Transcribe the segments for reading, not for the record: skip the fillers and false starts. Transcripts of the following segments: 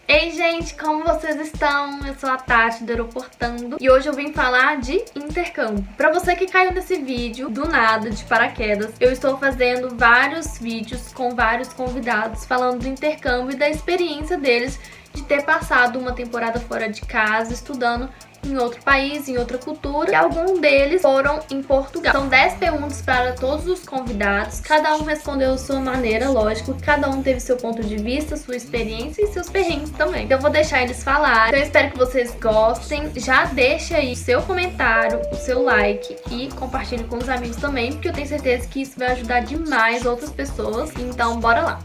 Ei, gente, como vocês estão? Eu sou a Tati do Aeroportando e hoje eu vim falar de intercâmbio. Pra você que caiu nesse vídeo do nada, de paraquedas, eu estou fazendo vários vídeos com vários convidados falando do intercâmbio e da experiência deles de ter passado uma temporada fora de casa, estudando em outro país, em outra cultura, e alguns deles foram em Portugal. São 10 perguntas para todos os convidados, cada um respondeu a sua maneira, lógico, cada um teve seu ponto de vista, sua experiência e seus perrengues também. Então eu vou deixar eles falarem, então eu espero que vocês gostem, já deixa aí o seu comentário, o seu like e compartilhe com os amigos também, porque eu tenho certeza que isso vai ajudar demais outras pessoas, então bora lá!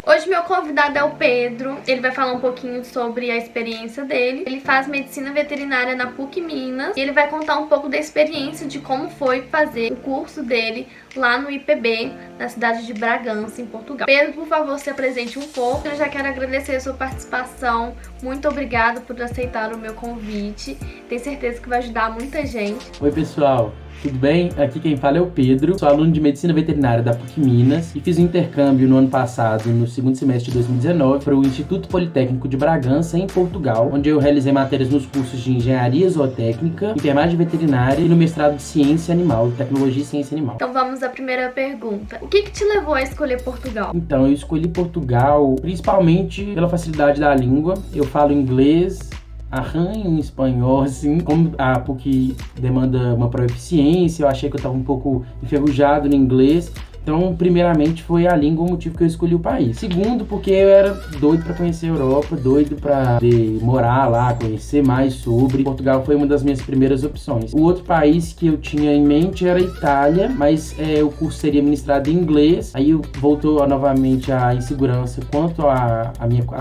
Hoje meu convidado é o Pedro, ele vai falar um pouquinho sobre a experiência dele. Ele faz medicina veterinária na PUC Minas e ele vai contar um pouco da experiência de como foi fazer o curso dele lá no IPB, na cidade de Bragança, em Portugal. Pedro, por favor, se apresente um pouco. Eu já quero agradecer a sua participação. Muito obrigada por aceitar o meu convite. Tenho certeza que vai ajudar muita gente. Oi, pessoal. Tudo bem? Aqui quem fala é o Pedro, sou aluno de Medicina Veterinária da PUC Minas e fiz um intercâmbio no ano passado, no segundo semestre de 2019, para o Instituto Politécnico de Bragança, em Portugal, onde eu realizei matérias nos cursos de Engenharia Zootécnica, Enfermagem Veterinária e no mestrado de Ciência Animal, Tecnologia e Ciência Animal. Então vamos à primeira pergunta. O que te levou a escolher Portugal? Então, eu escolhi Portugal principalmente pela facilidade da língua. Eu falo inglês, arranho em espanhol, assim, como a PUC demanda uma proficiência, eu achei que eu estava um pouco enferrujado no inglês. Então, primeiramente, foi a língua o motivo que eu escolhi o país. Segundo, porque eu era doido para conhecer a Europa, doido para morar lá, conhecer mais sobre. Portugal foi uma das minhas primeiras opções. O outro país que eu tinha em mente era a Itália, mas o curso seria ministrado em inglês. Aí voltou novamente a insegurança quanto a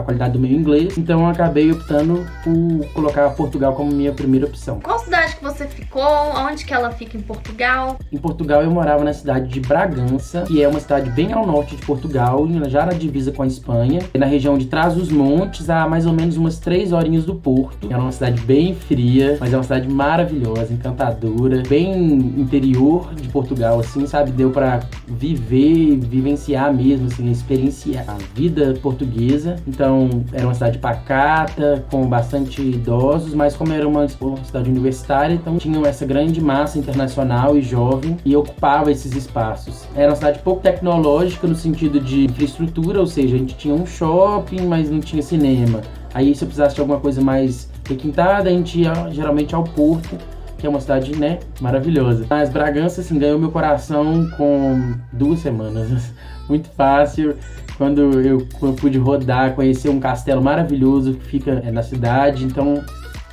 qualidade do meu inglês. Então, eu acabei optando por colocar Portugal como minha primeira opção. Qual cidade que você ficou? Onde que ela fica em Portugal? Em Portugal, eu morava na cidade de Bragança, que é uma cidade bem ao norte de Portugal, já na divisa com a Espanha, na região de Trás-os-Montes, a mais ou menos umas 3 horinhas do Porto. É uma cidade bem fria, mas é uma cidade maravilhosa, encantadora, bem interior de Portugal, assim, sabe? Deu pra viver, vivenciar mesmo, assim, experienciar a vida portuguesa. Então, era uma cidade pacata, com bastante idosos, mas como era uma cidade universitária, então tinham essa grande massa internacional e jovem e ocupava esses espaços. Era uma cidade pouco tecnológica no sentido de infraestrutura, ou seja, a gente tinha um shopping, mas não tinha cinema. Aí se eu precisasse de alguma coisa mais requintada, a gente ia geralmente ao Porto, que é uma cidade, né, maravilhosa. Mas Bragança, assim, ganhou meu coração com 2 semanas. Muito fácil. Quando eu pude rodar, conhecer um castelo maravilhoso que fica na cidade. Então,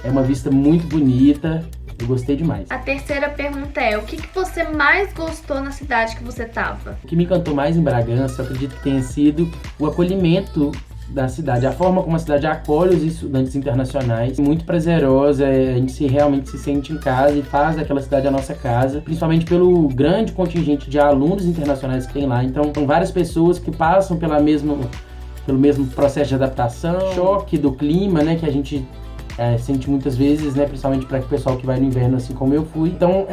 é uma vista muito bonita. Eu gostei demais. A terceira pergunta é, o que você mais gostou na cidade que você estava? O que me encantou mais em Bragança, eu acredito que tenha sido o acolhimento da cidade, a forma como a cidade acolhe os estudantes internacionais, muito prazerosa, a gente realmente se sente em casa e faz daquela cidade a nossa casa, principalmente pelo grande contingente de alunos internacionais que tem lá. Então, são várias pessoas que passam pelo mesmo processo de adaptação, choque do clima, né, que a gente sente muitas vezes, né, principalmente para o pessoal que vai no inverno, assim como eu fui. Então,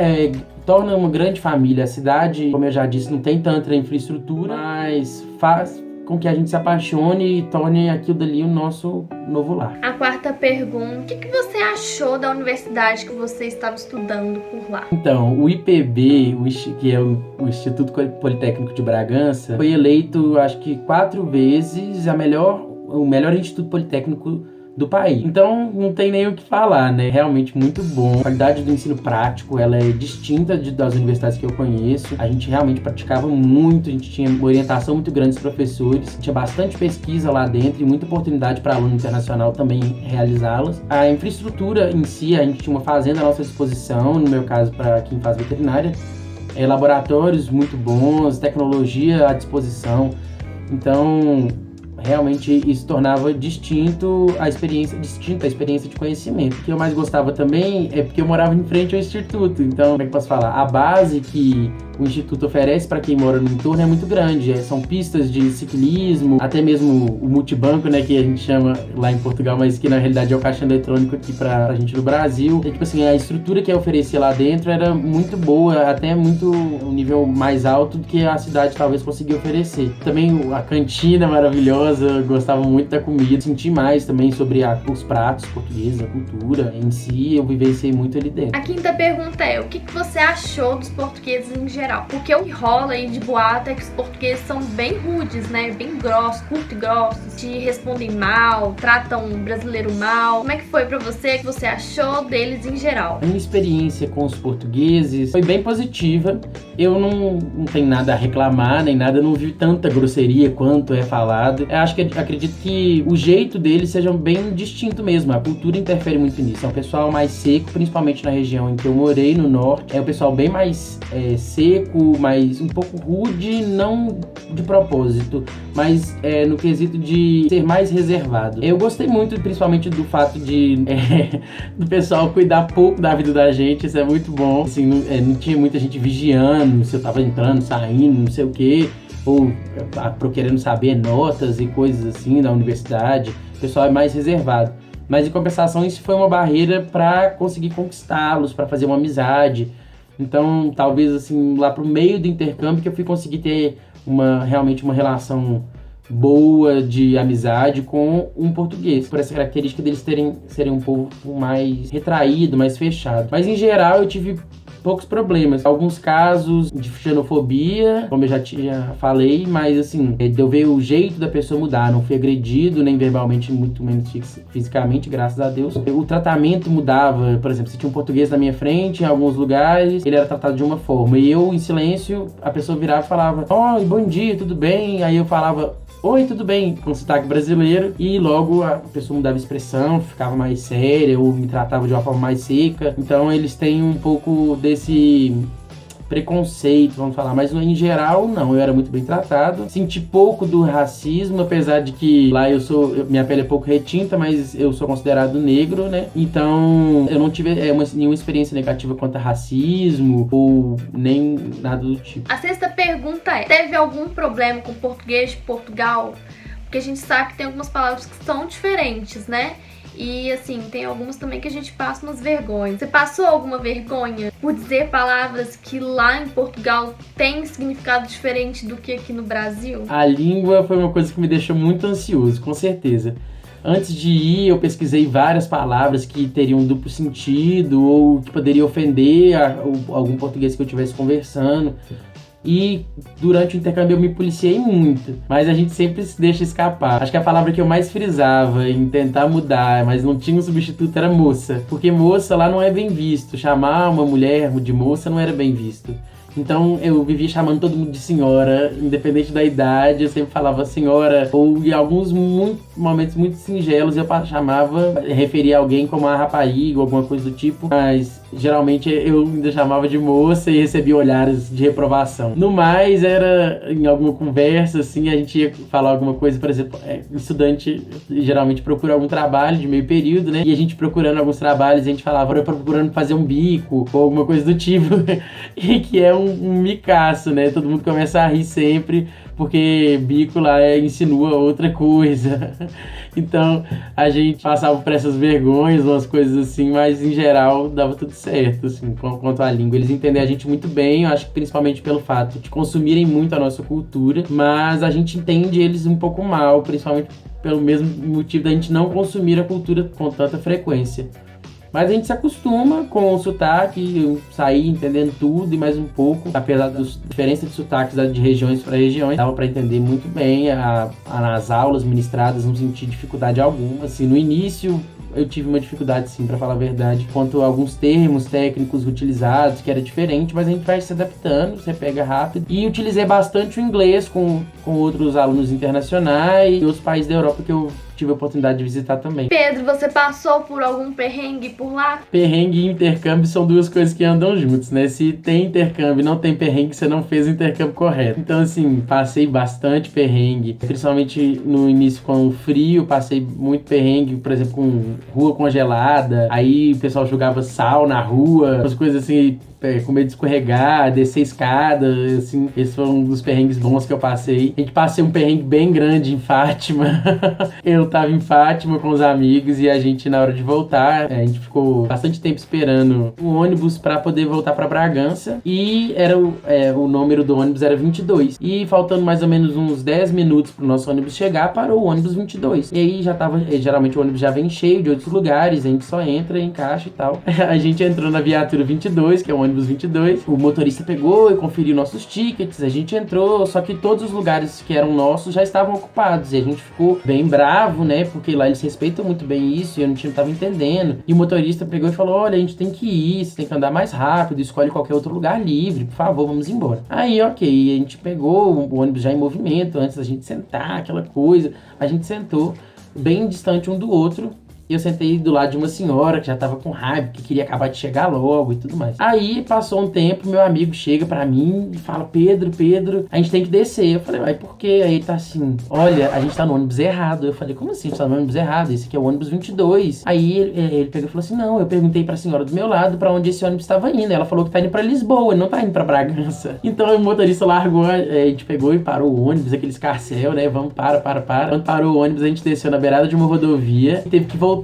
torna uma grande família. A cidade, como eu já disse, não tem tanta infraestrutura, mas faz com que a gente se apaixone e torne aquilo dali o nosso novo lar. A quarta pergunta, o que você achou da universidade que você estava estudando por lá? Então, o IPB, que é o Instituto Politécnico de Bragança, foi eleito, acho que 4 vezes, o melhor instituto politécnico do país. Então, não tem nem o que falar, né? Realmente muito bom. A qualidade do ensino prático, ela é distinta das universidades que eu conheço. A gente realmente praticava muito, a gente tinha uma orientação muito grande dos professores, tinha bastante pesquisa lá dentro e muita oportunidade para aluno internacional também realizá-las. A infraestrutura em si, a gente tinha uma fazenda à nossa disposição, no meu caso, para quem faz veterinária, laboratórios muito bons, tecnologia à disposição. Então, realmente isso tornava distinta a experiência de conhecimento. O que eu mais gostava também é porque eu morava em frente ao instituto. Então, como é que eu posso falar? A base que o Instituto oferece para quem mora no entorno é muito grande. São pistas de ciclismo, até mesmo o multibanco, né, que a gente chama lá em Portugal, mas que na realidade é o caixa eletrônico aqui pra gente no Brasil. Tipo assim, a estrutura que oferecia lá dentro era muito boa, até muito um nível mais alto do que a cidade talvez conseguia oferecer. Também a cantina maravilhosa, gostava muito da comida, senti mais também sobre os pratos portugueses, a cultura em si, eu vivenciei muito ali dentro. A quinta pergunta é, o que você achou dos portugueses em geral? Porque o que rola aí de boato é que os portugueses são bem rudes, né? Bem grossos, curto e grossos, te respondem mal, tratam o brasileiro mal. Como é que foi pra você? O que você achou deles em geral? A minha experiência com os portugueses foi bem positiva. Eu não tenho nada a reclamar, nem nada, eu não vi tanta grosseria quanto é falado. Eu acredito que o jeito deles seja bem distinto mesmo. A cultura interfere muito nisso. É um pessoal mais seco, principalmente na região em que eu morei, no norte. É um pessoal bem mais seco, mais um pouco rude, não de propósito, mas no quesito de ser mais reservado. Eu gostei muito, principalmente do fato do pessoal cuidar pouco da vida da gente, isso é muito bom. Assim, não tinha muita gente vigiando se eu tava entrando, saindo, não sei o quê, ou querendo saber notas e coisas assim da universidade. O pessoal é mais reservado. Mas em compensação, isso foi uma barreira para conseguir conquistá-los, para fazer uma amizade. Então, talvez assim, lá pro meio do intercâmbio que eu fui conseguir ter realmente uma relação boa de amizade com um português, por essa característica deles serem um povo mais retraído, mais fechado. Mas em geral eu tive poucos problemas. Alguns casos de xenofobia, como eu já falei, mas assim, de eu ver o jeito da pessoa mudar. Não fui agredido, nem verbalmente, muito menos fisicamente, graças a Deus. O tratamento mudava, por exemplo, se tinha um português na minha frente, em alguns lugares, ele era tratado de uma forma. E eu, em silêncio, a pessoa virava e falava: "Oi, bom dia, tudo bem?" Aí eu falava: "Oi, tudo bem?" com sotaque brasileiro, e logo a pessoa mudava a expressão, ficava mais séria ou me tratava de uma forma mais seca. Então eles têm um pouco desse preconceito, vamos falar, mas em geral não, eu era muito bem tratado. Senti pouco do racismo, apesar de que lá minha pele é pouco retinta, mas eu sou considerado negro, né? Então eu não tive nenhuma experiência negativa quanto a racismo ou nem nada do tipo. A sexta pergunta é, teve algum problema com o português de Portugal? Porque a gente sabe que tem algumas palavras que são diferentes, né? E assim, tem algumas também que a gente passa umas vergonhas. Você passou alguma vergonha por dizer palavras que lá em Portugal tem significado diferente do que aqui no Brasil? A língua foi uma coisa que me deixou muito ansioso, com certeza. Antes de ir, eu pesquisei várias palavras que teriam duplo sentido ou que poderiam ofender algum português que eu estivesse conversando. E durante o intercâmbio eu me policiei muito, mas a gente sempre se deixa escapar. Acho que a palavra que eu mais frisava em tentar mudar, mas não tinha um substituto, era moça. Porque moça lá não é bem visto. Chamar uma mulher de moça não era bem visto. Então eu vivia chamando todo mundo de senhora, independente da idade, eu sempre falava senhora, ou em alguns momentos muito singelos eu referia alguém como a rapariga ou alguma coisa do tipo, mas geralmente eu ainda chamava de moça e recebia olhares de reprovação. No mais, era em alguma conversa, assim, a gente ia falar alguma coisa, por exemplo, estudante geralmente procura algum trabalho de meio período, né? E a gente procurando alguns trabalhos, a gente falava, eu procurando fazer um bico ou alguma coisa do tipo, e que é um micaço, né? Todo mundo começa a rir sempre, porque bico lá insinua outra coisa. Então, a gente passava por essas vergonhas, umas coisas assim, mas em geral dava tudo certo, assim, quanto à língua. Eles entendem a gente muito bem, eu acho que principalmente pelo fato de consumirem muito a nossa cultura, mas a gente entende eles um pouco mal, principalmente pelo mesmo motivo da gente não consumir a cultura com tanta frequência. Mas a gente se acostuma com o sotaque, eu saí entendendo tudo e mais um pouco, apesar das diferenças de sotaques de regiões para regiões, dava para entender muito bem as aulas ministradas, não senti dificuldade alguma. Assim, no início eu tive uma dificuldade, sim, para falar a verdade, quanto a alguns termos técnicos utilizados, que era diferente, mas a gente vai se adaptando, você pega rápido. E utilizei bastante o inglês com outros alunos internacionais e outros países da Europa que eu tive a oportunidade de visitar também. Pedro, você passou por algum perrengue por lá? Perrengue e intercâmbio são duas coisas que andam juntos, né? Se tem intercâmbio e não tem perrengue, você não fez o intercâmbio correto. Então, assim, passei bastante perrengue, principalmente no início com o frio, passei muito perrengue, por exemplo, com rua congelada, aí o pessoal jogava sal na rua, as coisas assim, com medo de escorregar, descer escada, assim, esse foi um dos perrengues bons que eu passei. A gente passei um perrengue bem grande em Fátima. Eu tava em Fátima com os amigos e a gente, na hora de voltar, a gente ficou bastante tempo esperando o ônibus pra poder voltar pra Bragança e era o número do ônibus era 22. E faltando mais ou menos uns 10 minutos pro nosso ônibus chegar, parou o ônibus 22. E aí já tava, geralmente o ônibus já vem cheio de outros lugares, a gente só entra, encaixa e tal. A gente entrou na viatura 22, que é o ônibus 22. O motorista pegou e conferiu nossos tickets, a gente entrou, só que todos os lugares que eram nossos já estavam ocupados. E a gente ficou bem bravo, né? Porque lá eles respeitam muito bem isso e eu não tava entendendo. E o motorista pegou e falou: olha, a gente tem que ir, você tem que andar mais rápido, escolhe qualquer outro lugar livre, por favor, vamos embora. Aí, ok, a gente pegou o ônibus já em movimento, antes da gente sentar, aquela coisa. A gente sentou bem distante um do outro. E eu sentei do lado de uma senhora que já tava com raiva, que queria acabar de chegar logo e tudo mais. Aí, passou um tempo, meu amigo chega pra mim e fala: Pedro, a gente tem que descer. Eu falei: mas por quê? Aí ele tá assim: olha, a gente tá no ônibus errado. Eu falei: como assim a gente tá no ônibus errado? Esse aqui é o ônibus 22. Aí ele pegou e falou assim: não, eu perguntei pra senhora do meu lado pra onde esse ônibus tava indo. Ela falou que tá indo pra Lisboa, não tá indo pra Bragança. Então o motorista largou, a gente pegou e parou o ônibus, aquele escarcéu, né? Vamos, para. Quando parou o ônibus, a gente desceu na beirada de uma rodovia e teve que voltar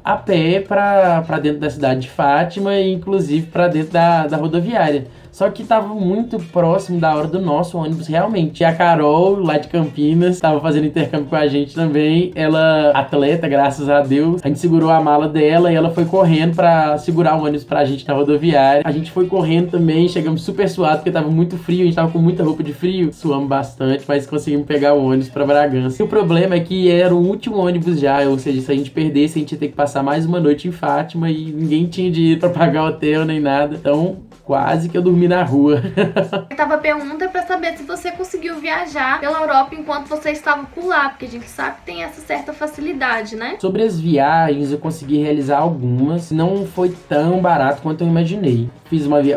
a pé pra dentro da cidade de Fátima e inclusive pra dentro da rodoviária. Só que tava muito próximo da hora do nosso ônibus, realmente. E a Carol, lá de Campinas, tava fazendo intercâmbio com a gente também. Ela, atleta, graças a Deus. A gente segurou a mala dela e ela foi correndo pra segurar o ônibus pra gente na rodoviária. A gente foi correndo também, chegamos super suados, porque tava muito frio, a gente tava com muita roupa de frio. Suamos bastante, mas conseguimos pegar o ônibus pra Bragança. E o problema é que era o último ônibus já, ou seja, se a gente perdesse, a gente ia ter que passar mais uma noite em Fátima e ninguém tinha dinheiro pra pagar hotel nem nada. Então, quase que eu dormi na rua. Eu tava pergunta pra saber se você conseguiu viajar pela Europa enquanto você estava por lá, porque a gente sabe que tem essa certa facilidade, né? Sobre as viagens, eu consegui realizar algumas. Não foi tão barato quanto eu imaginei.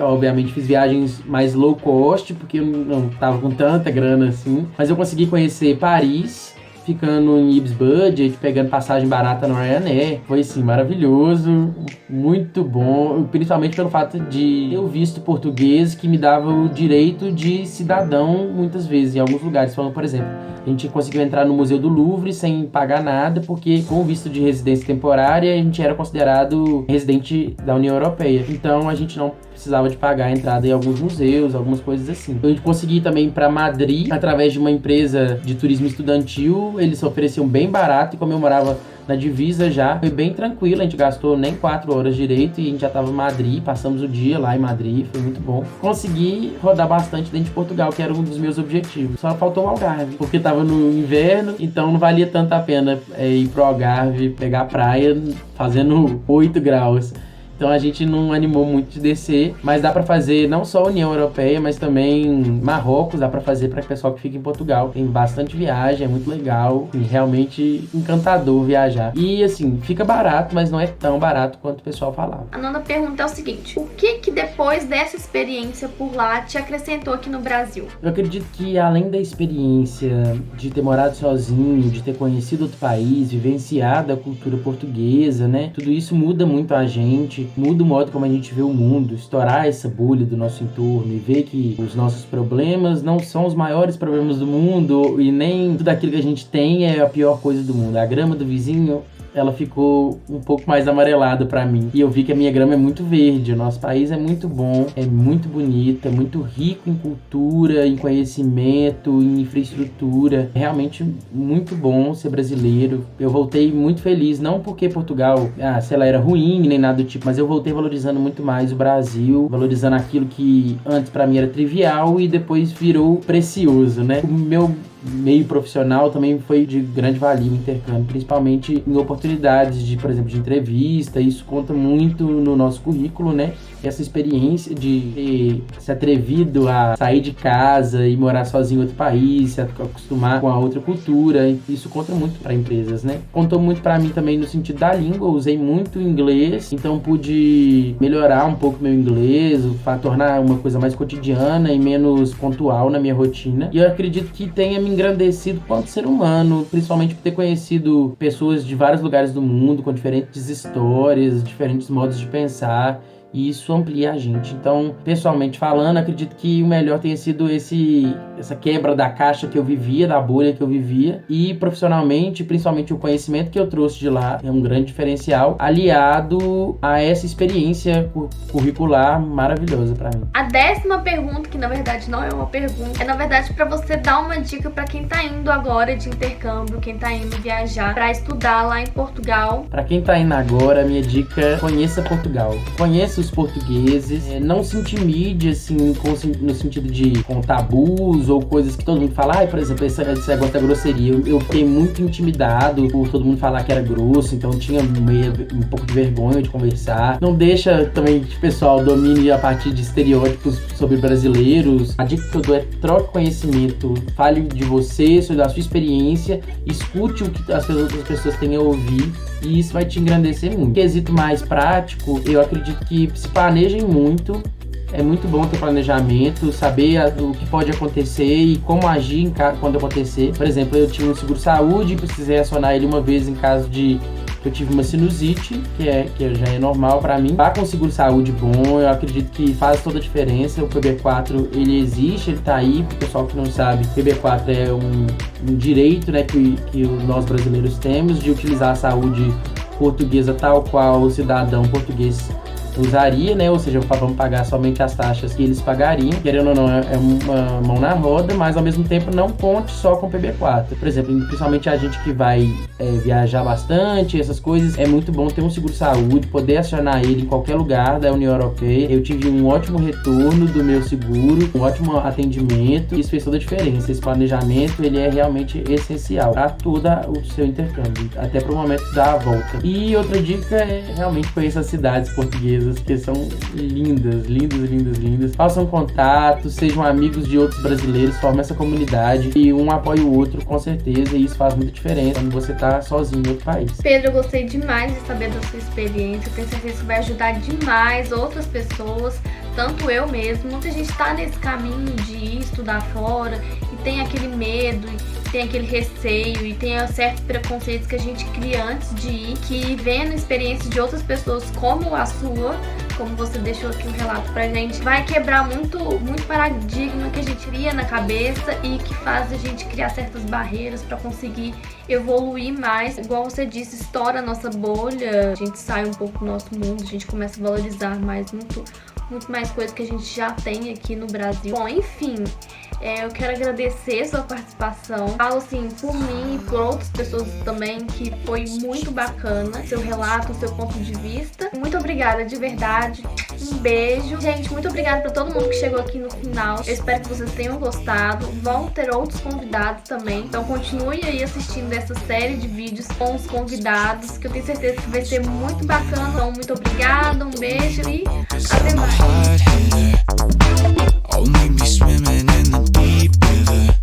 Obviamente fiz viagens mais low cost, porque eu não tava com tanta grana assim. Mas eu consegui conhecer Paris, ficando em Ibis Budget, pegando passagem barata no Ryanair. Foi, assim, maravilhoso, muito bom, principalmente pelo fato de ter o visto português que me dava o direito de cidadão muitas vezes, em alguns lugares. Falando, por exemplo, a gente conseguiu entrar no Museu do Louvre sem pagar nada, porque com o visto de residência temporária, a gente era considerado residente da União Europeia. Então, a gente não precisava de pagar a entrada em alguns museus, algumas coisas assim. Eu consegui também ir para Madrid através de uma empresa de turismo estudantil. Eles ofereciam bem barato e como eu morava na divisa já, foi bem tranquilo, a gente gastou nem 4 horas direito e a gente já tava em Madrid, passamos o dia lá em Madrid, foi muito bom. Consegui rodar bastante dentro de Portugal, que era um dos meus objetivos. Só faltou o Algarve, porque tava no inverno, então não valia tanto a pena ir pro Algarve, pegar a praia fazendo 8 graus. Então a gente não animou muito de descer, mas dá pra fazer não só a União Europeia, mas também Marrocos, dá pra fazer pra pessoal que fica em Portugal. Tem bastante viagem, é muito legal, e realmente encantador viajar. E assim, fica barato, mas não é tão barato quanto o pessoal falava. A nona pergunta é o seguinte: o que depois dessa experiência por lá te acrescentou aqui no Brasil? Eu acredito que além da experiência de ter morado sozinho, de ter conhecido outro país, vivenciado a cultura portuguesa, né? Tudo isso muda muito a gente, muda o modo como a gente vê o mundo, estourar essa bolha do nosso entorno e ver que os nossos problemas não são os maiores problemas do mundo e nem tudo aquilo que a gente tem é a pior coisa do mundo. A grama do vizinho, ela ficou um pouco mais amarelada pra mim. E eu vi que a minha grama é muito verde. O nosso país é muito bom, é muito bonito, é muito rico em cultura, em conhecimento, em infraestrutura. É realmente muito bom ser brasileiro. Eu voltei muito feliz, não porque Portugal, sei lá, era ruim, nem nada do tipo, mas eu voltei valorizando muito mais o Brasil, valorizando aquilo que antes pra mim era trivial e depois virou precioso, né? O meu meio profissional também foi de grande valia o intercâmbio, principalmente em oportunidades de, por exemplo, de entrevista. Isso conta muito no nosso currículo, né? Essa experiência de ter se atrevido a sair de casa e morar sozinho em outro país, se acostumar com a outra cultura, isso conta muito para empresas, né? Contou muito para mim também no sentido da língua. Eu usei muito inglês, então pude melhorar um pouco meu inglês, para tornar uma coisa mais cotidiana e menos pontual na minha rotina. E eu acredito que tenha me engrandecido quanto ser humano, principalmente por ter conhecido pessoas de vários lugares do mundo, com diferentes histórias, diferentes modos de pensar. e isso amplia a gente. Então, pessoalmente falando, acredito que o melhor tenha sido essa quebra da caixa que eu vivia, da bolha que eu vivia, e profissionalmente, principalmente o conhecimento que eu trouxe de lá, é um grande diferencial, aliado a essa experiência curricular maravilhosa para mim. A 10ª pergunta, que na verdade não é uma pergunta, é na verdade para você dar uma dica para quem tá indo agora de intercâmbio, quem tá indo viajar para estudar lá em Portugal. Para quem tá indo agora, a minha dica é conheça Portugal. Conheça os portugueses, não se intimide, assim, no sentido de com tabus ou coisas que todo mundo fala. Por exemplo, esse negócio da grosseria. Eu fiquei muito intimidado por todo mundo falar que era grosso, então tinha um pouco de vergonha de conversar. Não deixa também que o pessoal domine a partir de estereótipos sobre brasileiros. A dica que eu dou é troque conhecimento, fale de você, sobre a sua experiência, escute o que as outras pessoas têm a ouvir, e isso vai te engrandecer muito. Quesito mais prático, eu acredito que se planejem muito. É muito bom ter planejamento, saber o que pode acontecer e como agir quando acontecer. Por exemplo, eu tinha um seguro-saúde e precisei acionar ele uma vez em caso de que eu tive uma sinusite, que já é normal para mim. Vá com seguro-saúde bom, eu acredito que faz toda a diferença. O PB4, ele existe, ele tá aí. Pro pessoal que não sabe, o PB4 é um direito, né, que nós brasileiros temos de utilizar a saúde portuguesa tal qual o cidadão português usaria, né? Ou seja, vamos pagar somente as taxas que eles pagariam. Querendo ou não, é uma mão na roda, mas ao mesmo tempo não conte só com o PB4. Por exemplo, principalmente a gente que vai viajar bastante, essas coisas, é muito bom ter um seguro-saúde, poder acionar ele em qualquer lugar da União Europeia. Eu tive um ótimo retorno do meu seguro, um ótimo atendimento, e isso fez toda a diferença. Esse planejamento, ele é realmente essencial para todo o seu intercâmbio, até para o momento da volta. E outra dica é realmente conhecer as cidades portuguesas, que são lindas, lindas, lindas, lindas. Façam contatos, sejam amigos de outros brasileiros, formem essa comunidade e um apoia o outro com certeza, e isso faz muita diferença quando você tá sozinho em outro país. Pedro, eu gostei demais de saber da sua experiência, eu tenho certeza que vai ajudar demais outras pessoas, tanto eu mesmo. Muita gente tá nesse caminho de ir estudar fora e tem aquele medo, tem aquele receio e tem certos preconceitos que a gente cria antes de ir, que vendo experiências de outras pessoas como a sua, como você deixou aqui um relato pra gente, vai quebrar muito paradigma que a gente cria na cabeça e que faz a gente criar certas barreiras pra conseguir evoluir mais. Igual você disse, estoura a nossa bolha, a gente sai um pouco do nosso mundo, a gente começa a valorizar muito mais coisas que a gente já tem aqui no Brasil. Bom, enfim, eu quero agradecer sua participação. Falo assim por mim e por outras pessoas também, que foi muito bacana seu relato, seu ponto de vista. Muito obrigada, de verdade. Um beijo. Gente, muito obrigada pra todo mundo que chegou aqui no final. Eu espero que vocês tenham gostado. Vão ter outros convidados também. Então continue aí assistindo essa série de vídeos com os convidados, que eu tenho certeza que vai ser muito bacana. Então, muito obrigada, um beijo e até mais. Oh, make me swimming in the deep river.